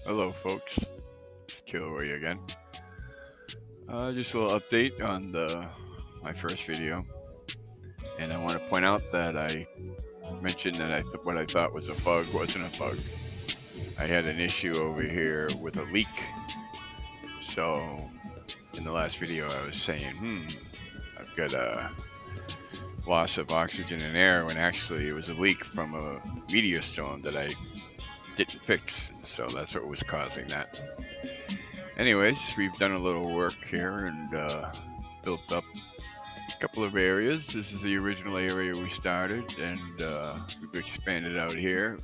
Hello, folks. It's Kilroy again. Just a little update on the my first video, and I want to point out that I mentioned that what I thought was a bug wasn't a bug. I had an issue over here with a leak. So in the last video, I was saying, I've got a loss of oxygen and air, when actually it was a leak from a meteor storm that I didn't fix. So that's what was causing that. Anyways, we've done a little work here and built up a couple of areas. This is the original area we started, and we've expanded out here,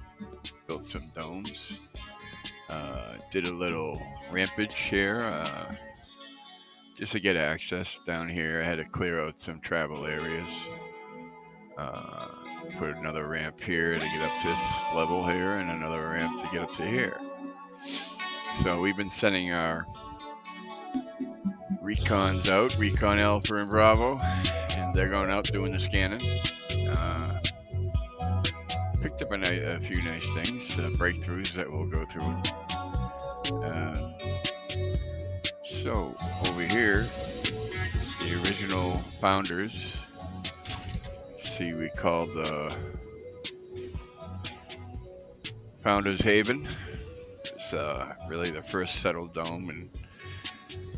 built some domes, did a little rampage here just to get access down here. I had to clear out some travel areas. Uh, Put another ramp here to get up to this level here, and another ramp to get up to here. So we've been sending our recons out, Recon Alpha and Bravo, and they're going out doing the scanning. Picked up a few nice things, breakthroughs that we'll go through. So over here, the original founders, see, we called the Founders Haven. It's really the first settled dome, and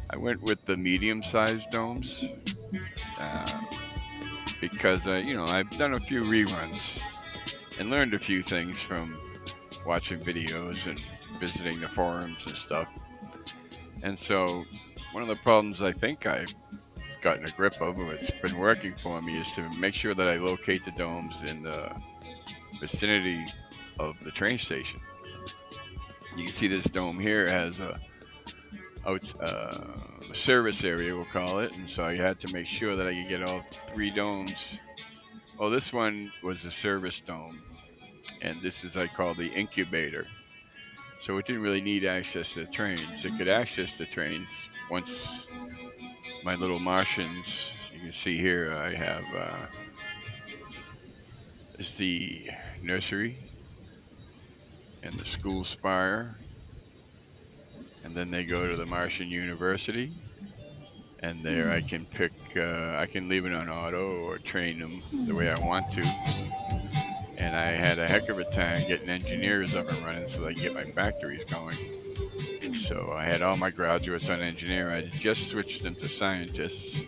I went with the medium-sized domes because I've done a few reruns and learned a few things from watching videos and visiting the forums and stuff. And so one of the problems I think I've gotten a grip of, what's been working for me, is to make sure that I locate the domes in the vicinity of the train station. You can see this dome here has a service area, we'll call it, and so I had to make sure that I could get all three domes. Oh, this one was a service dome, and this is, I call, the incubator. So it didn't really need access to the trains. It could access the trains once my little Martians. You can see here I have is the nursery and the school spire, and then they go to the Martian University, and there I can pick, I can leave it on auto or train them the way I want to. And I had a heck of a time getting engineers up and running so I can get my factories going. So I had all my graduates on engineer. I just switched them to scientists.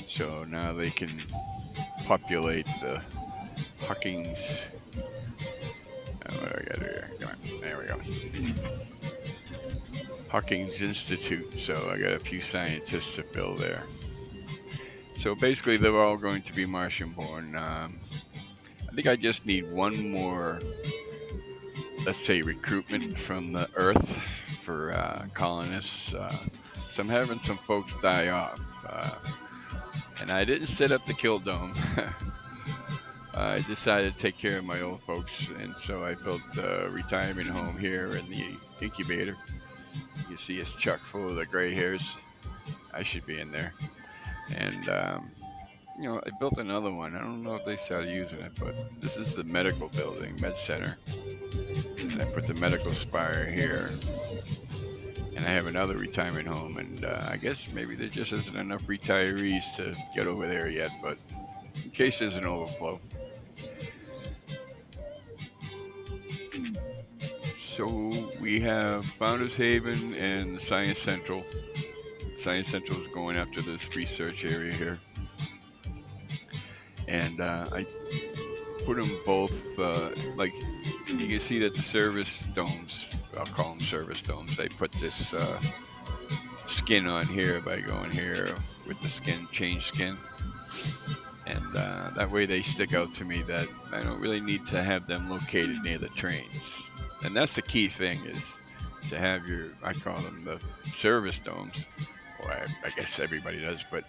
So now they can populate the Huckings. What do I got here? Come on, there we go. Huckings Institute. So I got a few scientists to fill there. So basically, they're all going to be Martian born. I think I just need one more, let's say, recruitment from the Earth for colonists. So I'm having some folks die off. And I didn't set up the kill dome. I decided to take care of my old folks, and so I built a retirement home here in the incubator. You see it's chock full of the gray hairs. I should be in there. And I built another one. I don't know if they started using it, but this is the medical building, med center. And I put the medical spire here. And I have another retirement home, and I guess maybe there just isn't enough retirees to get over there yet, but in case there's an overflow. So we have Founders Haven and the Science Central. Science Central is going after this research area here. And I put them both, like, you can see that the service domes, I'll call them service domes, they put this skin on here by going here with the skin, change skin. And that way they stick out to me, that I don't really need to have them located near the trains. And that's the key thing, is to have your, I call them the service domes, or I guess everybody does, but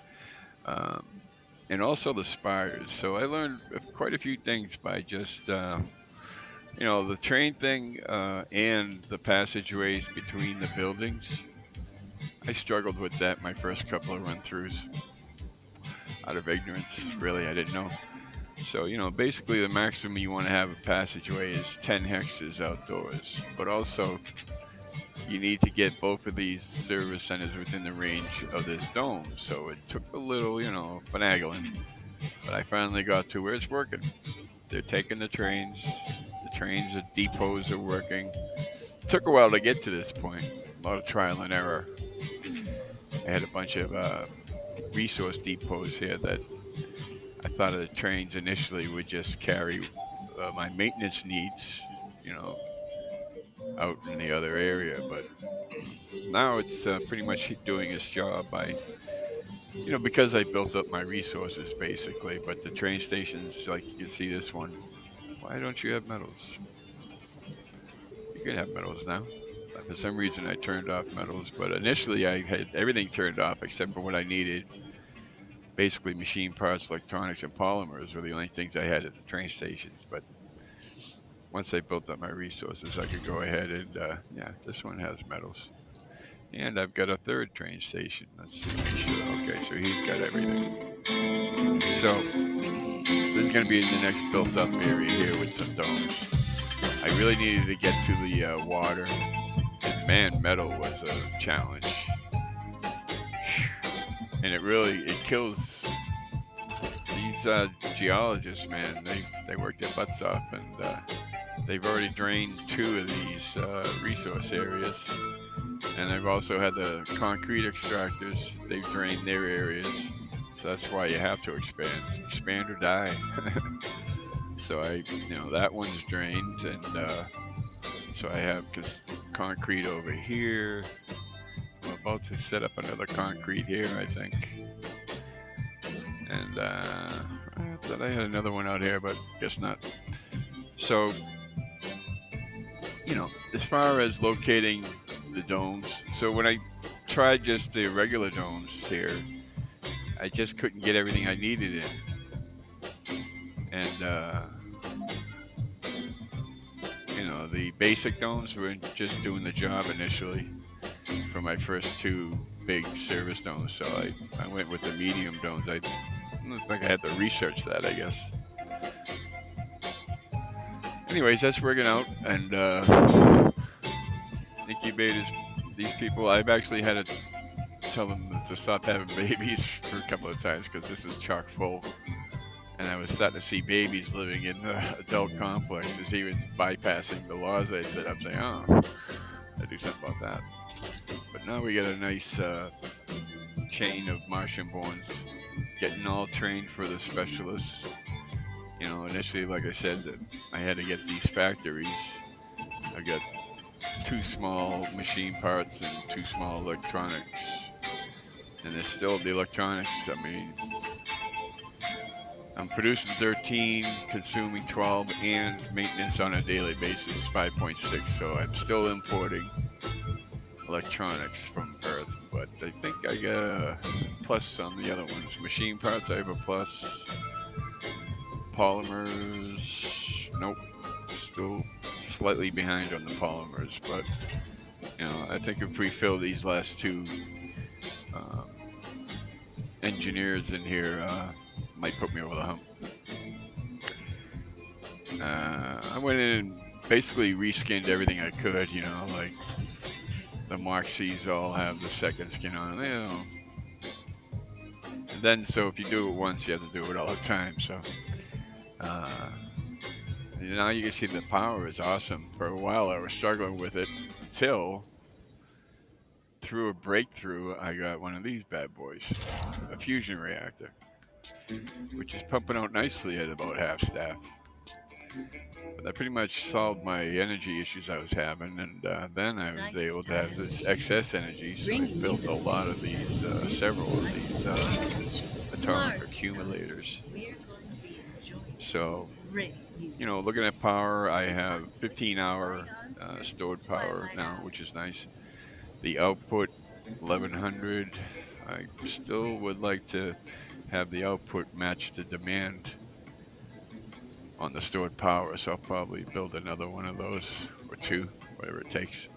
and also the spires. So I learned quite a few things by just the train thing and the passageways between the buildings. I struggled with that my first couple of run-throughs out of ignorance. Really, I didn't know. So, basically the maximum you want to have a passageway is 10 hexes outdoors. But also, you need to get both of these service centers within the range of this dome. So it took a little, finagling. But I finally got to where it's working. They're taking the trains. The trains, the depots are working. It took a while to get to this point. A lot of trial and error. I had a bunch of resource depots here that I thought the trains initially would just carry my maintenance needs, you know, out in the other area. But now it's pretty much doing its job by, because I built up my resources basically. But the train stations, like you can see this one, why don't you have metals? You can have metals now. For some reason, I turned off metals, but initially I had everything turned off except for what I needed. Basically, machine parts, electronics, and polymers were the only things I had at the train stations. But once I built up my resources, I could go ahead and, yeah, this one has metals. And I've got a third train station. Let's see, make sure. Okay, so he's got everything. So this is going to be the next built up area here with some domes. I really needed to get to the water. And man, metal was a challenge. And it kills these geologists, man. They work their butts off, and they've already drained 2 of these resource areas. And I've also had the concrete extractors. They've drained their areas. So that's why you have to expand or die. So that one's drained, and so I have concrete over here. I'm about to set up another concrete here, I think. And I thought I had another one out here, but guess not. So, as far as locating the domes, so when I tried just the regular domes here, I just couldn't get everything I needed in. And, the basic domes were just doing the job initially for my first 2 big service domes. So I went with the medium domes. I think I had to research that, I guess. Anyways, that's working out. And incubators, these people, I've actually had to tell them to stop having babies for a couple of times because this is chock full. And I was starting to see babies living in adult complexes, even bypassing the laws I set up, saying, oh, I'll do something about that. But now we got a nice chain of Martian-borns getting all trained for the specialists. Initially, like I said, that I had to get these factories. I got 2 small machine parts and 2 small electronics. And there's still the electronics. I mean, I'm producing 13, consuming 12, and maintenance on a daily basis 5.6. So I'm still importing electronics from Earth, but I think I got a plus on the other ones. Machine parts, I have a plus. Polymers, nope. Still slightly behind on the polymers, but I think if we fill these last 2 engineers in here, might put me over the hump. I went in and basically reskinned everything I could, like the Mark C's all have the second skin on them, And then, so if you do it once, you have to do it all the time, so. Now you can see the power is awesome. For a while I was struggling with it until through a breakthrough I got one of these bad boys, a fusion reactor, which is pumping out nicely at about half staff. But that pretty much solved my energy issues I was having, and then I was able to have this excess energy, so I built a lot of these, several of these atomic accumulators. So, looking at power, I have 15-hour stored power now, which is nice. The output, 1100. I still would like to have the output match the demand on the stored power, so I'll probably build another one of those, or 2, whatever it takes.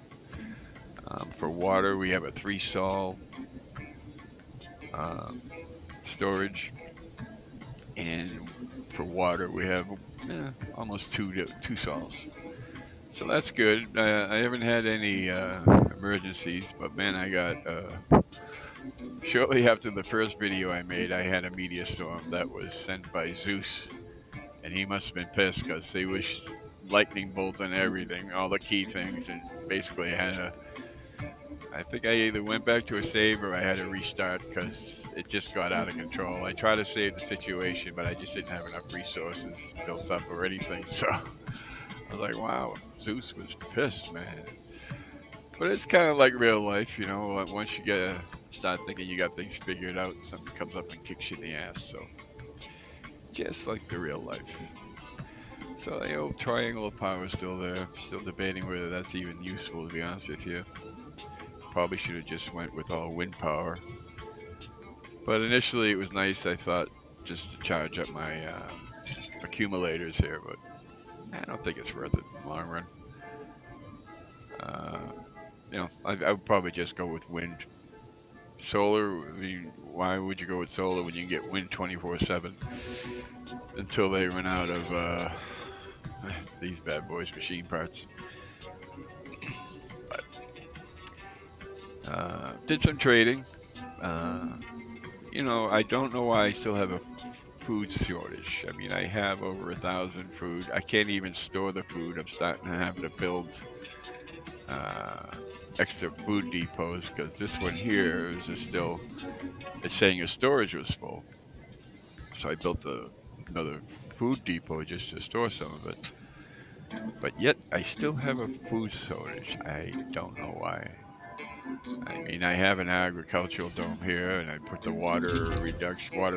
For water, we have a 3-sol storage, and for water, we have almost two saws. So that's good. I haven't had any emergencies, but man, I got shortly after the first video I made, I had a meteor storm that was sent by Zeus, and he must have been pissed because they was lightning bolt and everything, all the key things, and basically I think I either went back to a save or I had to restart because it just got out of control. I tried to save the situation, but I just didn't have enough resources built up or anything. So I was like, wow, Zeus was pissed, man. But it's kind of like real life, you know. Once you start thinking you got things figured out, something comes up and kicks you in the ass. So just like the real life. So the old triangle of power is still there. Still debating whether that's even useful, to be honest with you. Probably should have just went with all wind power. But initially it was nice, I thought, just to charge up my accumulators here, but I don't think it's worth it in the long run. I would probably just go with wind. Solar, I mean, why would you go with solar when you can get wind 24/7 until they run out of these bad boys, machine parts? But did some trading. I don't know why I still have a food shortage. I mean, I have over 1,000 food. I can't even store the food. I'm starting to have to build extra food depots because this one here it's saying your storage was full. So I built another food depot just to store some of it. But yet I still have a food shortage. I don't know why. I mean, I have an agricultural dome here, and I put the water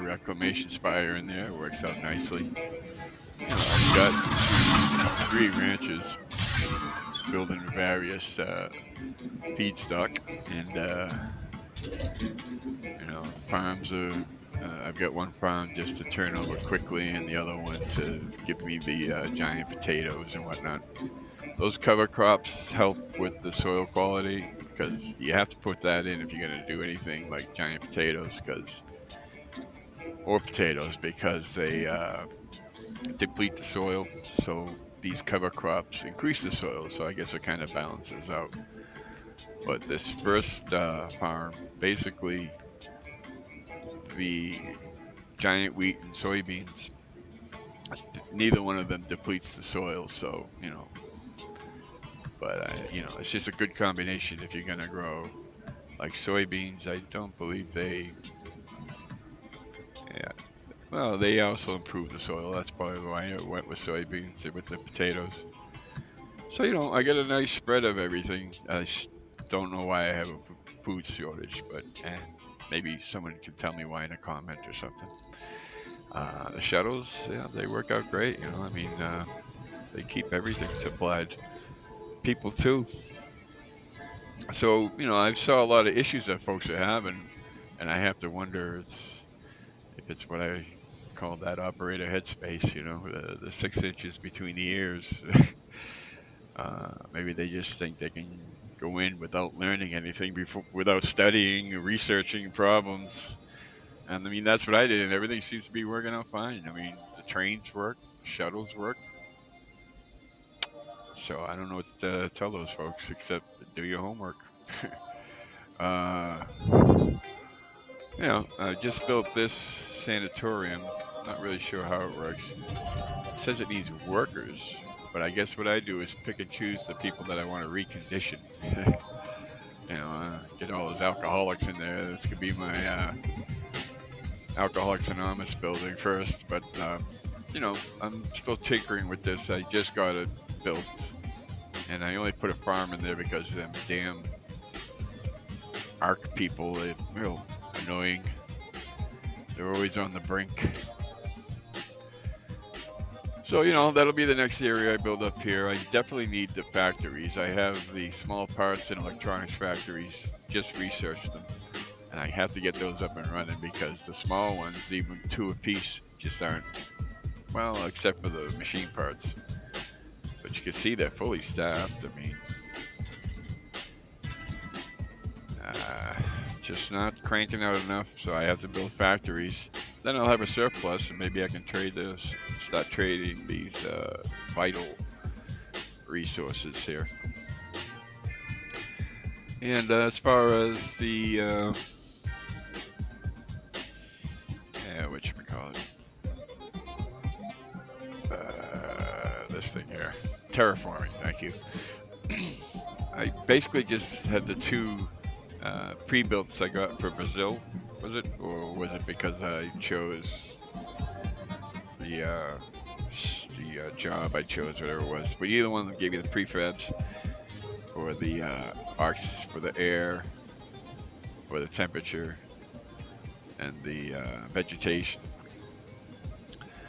reclamation spire in there. It works out nicely. I've got three ranches building various feedstock, and farms are. I've got one farm just to turn over quickly, and the other one to give me the giant potatoes and whatnot. Those cover crops help with the soil quality because you have to put that in if you're going to do anything like giant potatoes, because they deplete the soil. So these cover crops increase the soil. So I guess it kind of balances out. But this first farm, basically, the giant wheat and soybeans, neither one of them depletes the soil. So but it's just a good combination if you're gonna grow like soybeans. I don't believe yeah. Well, they also improve the soil. That's probably why I went with soybeans with the potatoes. So I get a nice spread of everything. I just don't know why I have a food shortage, but maybe someone can tell me why in a comment or something. The shuttles, yeah, they work out great. I mean, they keep everything supplied. People too. So I saw a lot of issues that folks are having, and I have to wonder if it's what I call that operator headspace. The 6 inches between the ears. Maybe they just think they can go in without learning anything without studying, researching problems. And I mean, that's what I did, and everything seems to be working out fine. I mean, the trains work, the shuttles work. So I don't know what to tell those folks except do your homework. uh, I just built this sanatorium. Not really sure how it works. It says it needs workers, but I guess what I do is pick and choose the people that I want to recondition. Get all those alcoholics in there. This could be my Alcoholics Anonymous building first, but I'm still tinkering with this. I just got it built, and I only put a farm in there because them damn ARC people, they're real annoying. They're always on the brink. So, that'll be the next area I build up here. I definitely need the factories. I have the small parts and electronics factories, just researched them. And I have to get those up and running because the small ones, even 2 apiece, just aren't, well, except for the machine parts. But you can see they're fully staffed. I mean, just not cranking out enough, so I have to build factories. then I'll have a surplus, and maybe I can trade this, start trading these vital resources here. And as far as the what you call it, this thing here, terraforming. Thank you. I basically just had the two pre-builts I got for Brazil. Was it, or was it because I chose the job I chose, whatever it was? But either one gave you the prefabs for the arcs for the air, for the temperature, and the vegetation.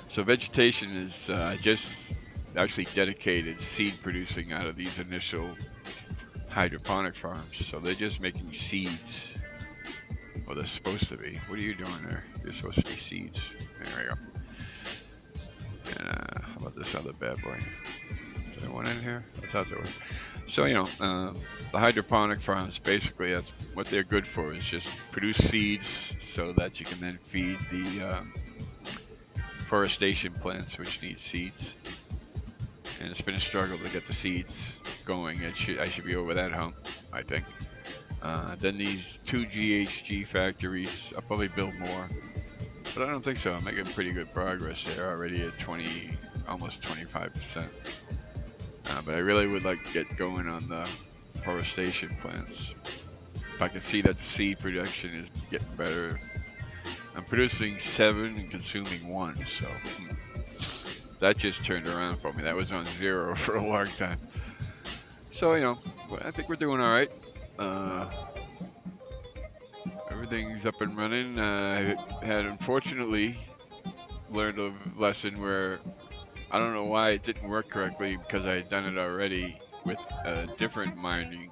So vegetation is just actually dedicated seed producing out of these initial hydroponic farms. So they're just making seeds. Well, they're supposed to be. What are you doing there? They're supposed to be seeds. There we go. And how about this other bad boy? Is there one in here? I thought there was. So, you know, the hydroponic farms, basically that's what they're good for, is just produce seeds so that you can then feed the forestation plants, which need seeds. And it's been a struggle to get the seeds going. I should be over that hump, I think. Then these 2 GHG factories, I'll probably build more, but I don't think so. I'm making pretty good progress there, already at 20, almost 25%. But I really would like to get going on the forestation plants. If I can see that the seed production is getting better. I'm producing 7 and consuming 1, so that just turned around for me. That was on 0 for a long time. So, you know, I think we're doing all right. Everything's up and running. I had unfortunately learned a lesson where I don't know why it didn't work correctly, because I had done it already with a different mining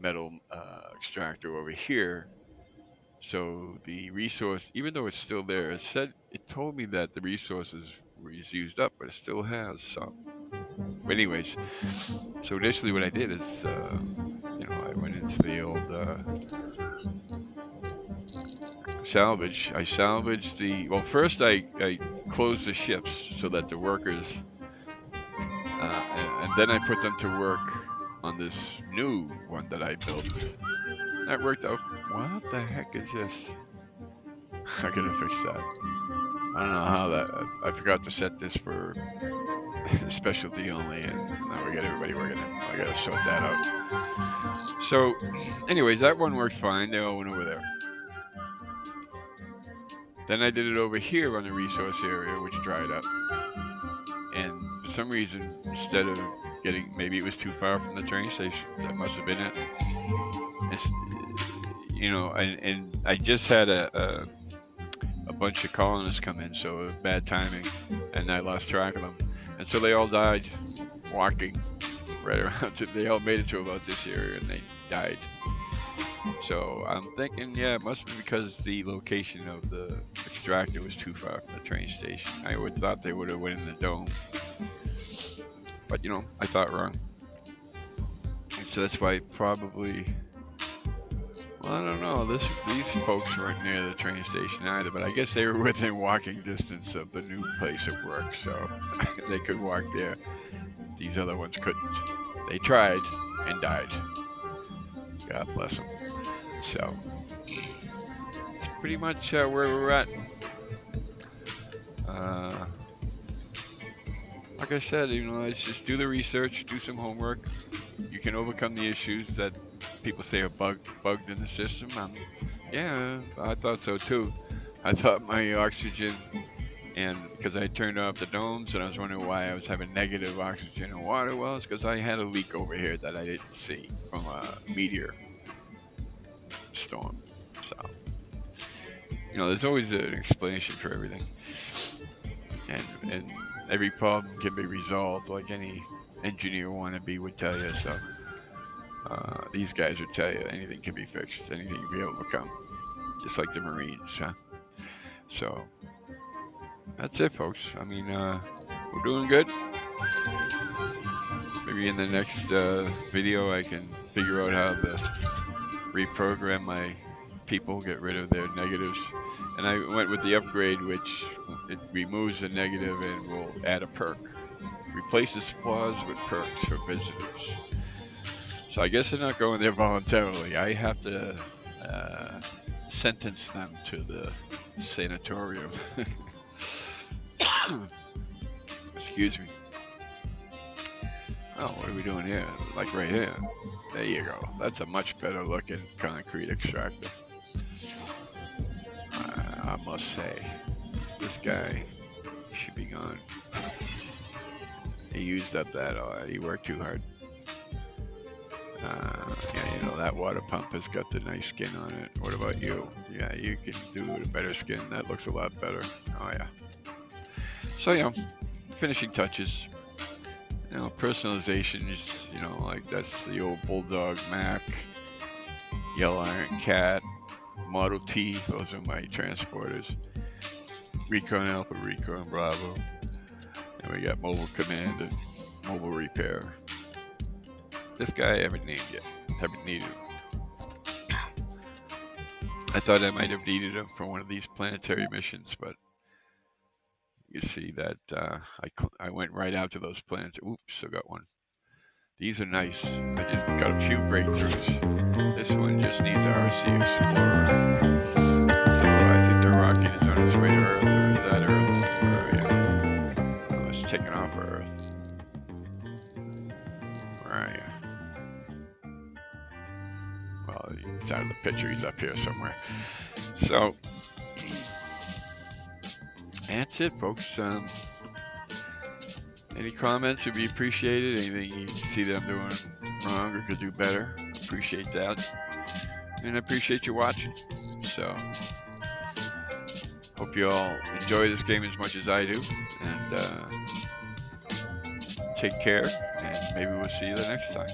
metal extractor over here. So the resource, even though it's still there, it told me that the resources was used up, but it still has some. But anyways, so initially what I did is, you know, I went into the old salvage. I salvaged well, first I closed the ships so that the workers, and then I put them to work on this new one that I built. That worked out. What the heck is this? I gotta fix that. I don't know how that. I forgot to set this for specialty only, and now we got everybody working it. I gotta sort that out. So, anyways, that one worked fine. They all went over there. Then I did it over here on the resource area, which dried up. And for some reason, instead of getting, maybe it was too far from the train station. That must have been it. It's, you know, and I just had a bunch of colonists come in, so bad timing, and I lost track of them. And so they all died walking right around. They all made it to about this area, and they died. So I'm thinking, yeah, it must be because the location of the extractor was too far from the train station. I would thought they would have went in the dome, but you know, I thought wrong. And so that's why probably, well, I don't know. These folks weren't near the train station either, but I guess they were within walking distance of the new place of work, so they could walk there. These other ones couldn't. They tried and died. God bless them. So it's pretty much where we're at. Like I said, you know, it's just do the research, do some homework. You can overcome the issues that people say are bugged in the system. Yeah, I thought so too. I thought my oxygen, and because I turned off the domes, and I was wondering why I was having negative oxygen and water. Well, it's because I had a leak over here that I didn't see from a meteor storm. So, you know, there's always an explanation for everything, and every problem can be resolved, like any engineer wannabe would tell you. So, these guys would tell you anything can be fixed, anything can be overcome, just like the Marines, huh? So that's it, folks. I mean, we're doing good. Maybe in the next video I can figure out how to reprogram my people, get rid of their negatives, And I went with the upgrade, which it removes the negative and will add a perk. Replaces flaws with perks for visitors. So I guess they're not going there voluntarily. I have to uh, sentence them to the sanatorium. Excuse me. Oh, what are we doing here? Like right here. There you go. That's a much better looking concrete extractor. I must say, this guy should be gone. He used up that. He worked too hard. Yeah, you know, that water pump has got the nice skin on it. What about you? Yeah, you can do the better skin. That looks a lot better. Oh, yeah. So, you know, finishing touches. You know, personalization is, you know, like that's the old Bulldog Mac, Yellow Iron Cat, Model T. Those are my transporters. Recon Alpha, Recon Bravo. And we got Mobile Command and Mobile Repair. This guy I haven't named yet. Haven't needed him. I thought I might have needed him for one of these planetary missions, but you see that I went right out to those planets. Oops, still got one. These are nice. I just got a few breakthroughs. This one just needs a RC Explorer. So I think the rocket is on its way to Earth, or is that Earth? Where are you? Oh, it's taking off for Earth. Where are you? Well, he's out of the picture. He's up here somewhere. So that's it, folks. Any comments would be appreciated. Anything you see that I'm doing wrong or could do better, appreciate that. And I appreciate you watching. So, hope you all enjoy this game as much as I do. And take care. And maybe we'll see you the next time.